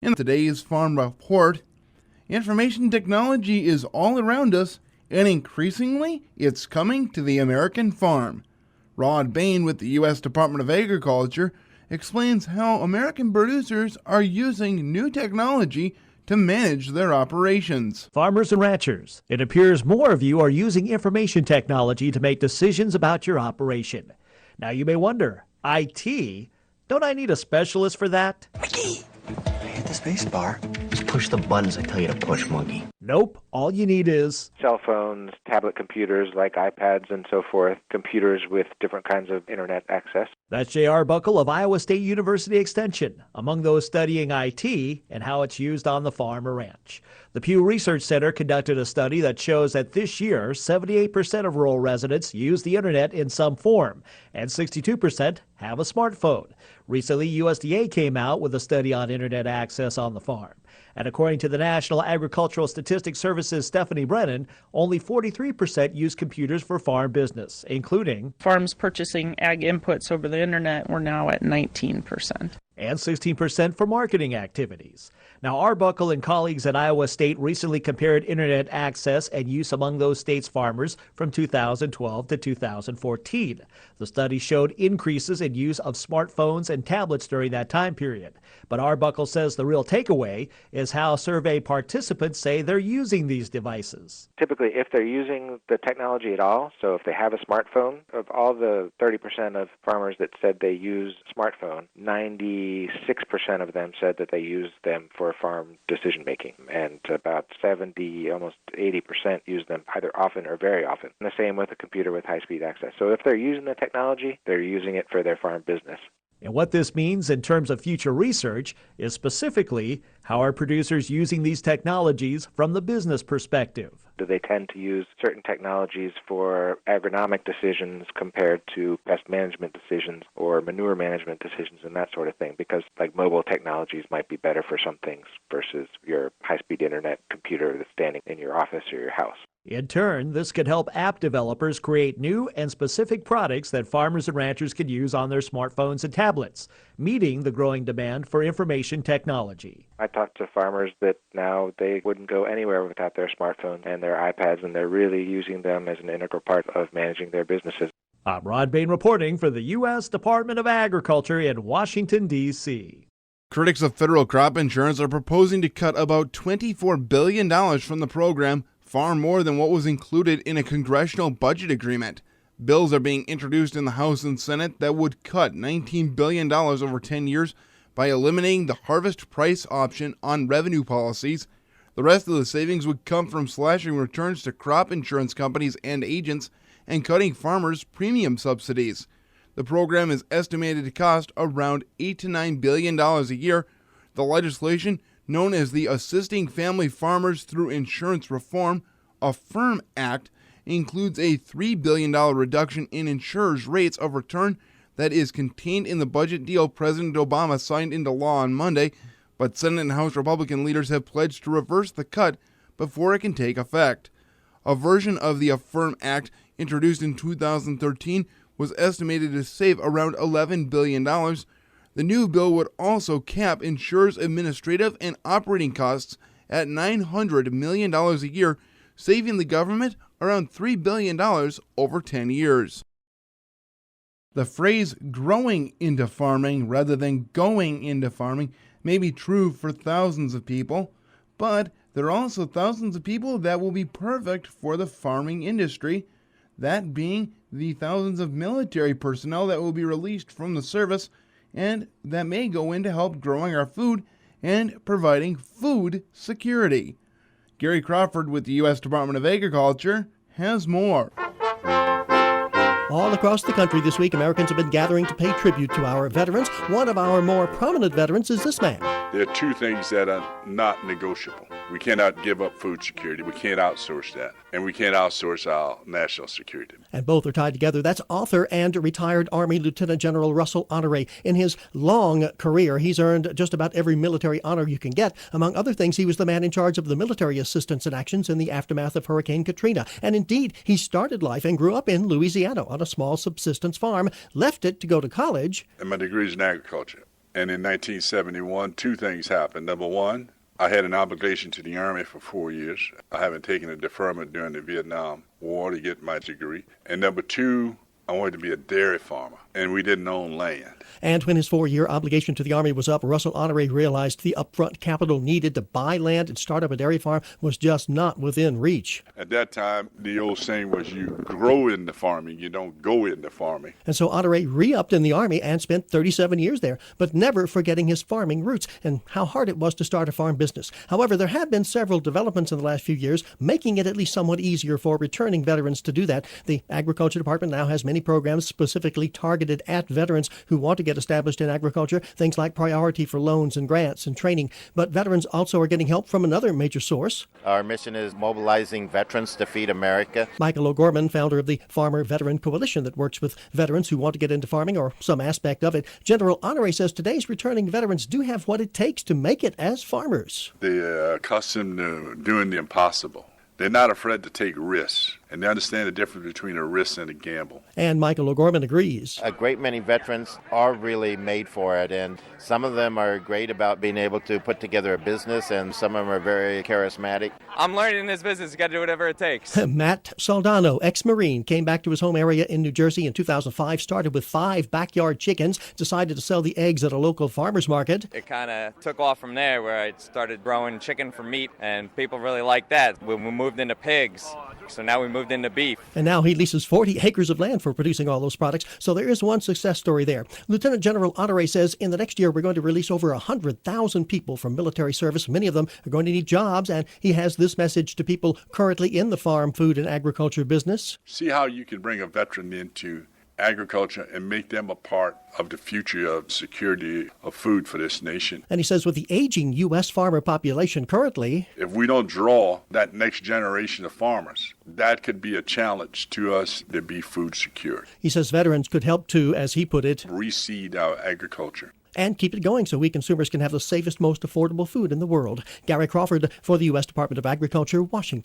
In today's Farm Report, information technology is all around us, and increasingly, it's coming to the American farm. Rod Bain with the U.S. Department of Agriculture explains how American producers are using new technology to manage their operations. Farmers and ranchers, it appears more of you are using information technology to make decisions about your operation. Now you may wonder, IT? Don't I need a specialist for that? Mickey, hit the space bar. Just push the buttons I tell you to push, monkey. Nope, all you need is cell phones, tablet computers like iPads and so forth, computers with different kinds of internet access. That's J.R. Buckle of Iowa State University Extension, among those studying IT and how it's used on the farm or ranch. The Pew Research Center conducted a study that shows that this year, 78% of rural residents use the internet in some form, and 62% have a smartphone. Recently, USDA came out with a study on internet access on the farm. And according to the National Agricultural Statistics Service's Stephanie Brennan, only 43% use computers for farm business, including farms purchasing ag inputs over the internet. We're now at 19%. And 16% for marketing activities. Now, Arbuckle and colleagues at Iowa State recently compared internet access and use among those states' farmers from 2012 to 2014. The study showed increases in use of smartphones and tablets during that time period. But Arbuckle says the real takeaway is how survey participants say they're using these devices. Typically, if they're using the technology at all, so if they have a smartphone, of all the 30% of farmers that said they use smartphone, 96% of them said that they use them for farm decision making, and about 70, almost 80% use them either often or very often. And the same with a computer with high-speed access. So if they're using the technology, they're using it for their farm business. And what this means in terms of future research is specifically how are producers using these technologies from the business perspective. Do they tend to use certain technologies for agronomic decisions compared to pest management decisions or manure management decisions and that sort of thing? Because like mobile technologies might be better for some things versus your high-speed internet computer that's standing in your office or your house. In turn, this could help app developers create new and specific products that farmers and ranchers can use on their smartphones and tablets, meeting the growing demand for information technology. I talked to farmers that now they wouldn't go anywhere without their smartphones and their iPads, and they're really using them as an integral part of managing their businesses. I'm Rod Bain reporting for the U.S. Department of Agriculture in Washington, D.C. Critics of federal crop insurance are proposing to cut about $24 billion from the program, far more than what was included in a congressional budget agreement. Bills are being introduced in the House and Senate that would cut $19 billion over 10 years by eliminating the harvest price option on revenue policies. The rest of the savings would come from slashing returns to crop insurance companies and agents and cutting farmers' premium subsidies. The program is estimated to cost around $8 to $9 billion a year. The legislation, known as the Assisting Family Farmers Through Insurance Reform, AFFIRM Act, includes a $3 billion reduction in insurers' rates of return that is contained in the budget deal President Obama signed into law on Monday, but Senate and House Republican leaders have pledged to reverse the cut before it can take effect. A version of the AFFIRM Act introduced in 2013 was estimated to save around $11 billion. The new bill would also cap insurers' administrative and operating costs at $900 million a year, saving the government around $3 billion over 10 years. The phrase growing into farming rather than going into farming may be true for thousands of people, but there are also thousands of people that will be perfect for the farming industry, that being the thousands of military personnel that will be released from the service and that may go into help growing our food and providing food security. Gary Crawford with the U.S. Department of Agriculture has more. All across the country this week, Americans have been gathering to pay tribute to our veterans. One of our more prominent veterans is this man. There are two things that are not negotiable. We cannot give up food security. We can't outsource that. And we can't outsource our national security. And both are tied together. That's author and retired Army Lieutenant General Russell Honore. In his long career, he's earned just about every military honor you can get. Among other things, he was the man in charge of the military assistance and actions in the aftermath of Hurricane Katrina. And indeed, he started life and grew up in Louisiana on a small subsistence farm, left it to go to college. And my degree is in agriculture. And in 1971, two things happened. Number one, I had an obligation to the Army for 4 years. I haven't taken a deferment during the Vietnam War to get my degree. And number two, I wanted to be a dairy farmer, and we didn't own land. And when his 4-year obligation to the Army was up, Russell Honore realized the upfront capital needed to buy land and start up a dairy farm was just not within reach. At that time, the old saying was you grow into farming, you don't go into farming. And so Honore re-upped in the Army and spent 37 years there, but never forgetting his farming roots and how hard it was to start a farm business. However, there have been several developments in the last few years, making it at least somewhat easier for returning veterans to do that. The Agriculture Department now has many programs specifically targeted at veterans who want to get established in agriculture, things like priority for loans and grants and training. But veterans also are getting help from another major source. Our mission is mobilizing veterans to feed America. Michael O'Gorman, founder of the Farmer Veteran Coalition that works with veterans who want to get into farming or some aspect of it. General Honore says today's returning veterans do have what it takes to make it as farmers. They're accustomed to doing the impossible. They're not afraid to take risks, and they understand the difference between a risk and a gamble. And Michael O'Gorman agrees. A great many veterans are really made for it, and some of them are great about being able to put together a business, and some of them are very charismatic. I'm learning in this business. You got to do whatever it takes. Matt Saldano, ex-Marine, came back to his home area in New Jersey in 2005, started with 5 backyard chickens, decided to sell the eggs at a local farmer's market. It kind of took off from there where I started growing chicken for meat, and people really liked that. When we moved into pigs, so now we moved into beef. And now he leases 40 acres of land for producing all those products. So there is one success story there. Lieutenant General Honore says in the next year we're going to release over 100,000 people from military service. Many of them are going to need jobs, and he has this message to people currently in the farm, food, and agriculture business. See how you can bring a veteran into agriculture and make them a part of the future of security of food for this nation. And he says with the aging U.S. farmer population currently, if we don't draw that next generation of farmers, that could be a challenge to us to be food secure. He says veterans could help to, as he put it, reseed our agriculture and keep it going so we consumers can have the safest, most affordable food in the world. Gary Crawford for the U.S. Department of Agriculture, Washington.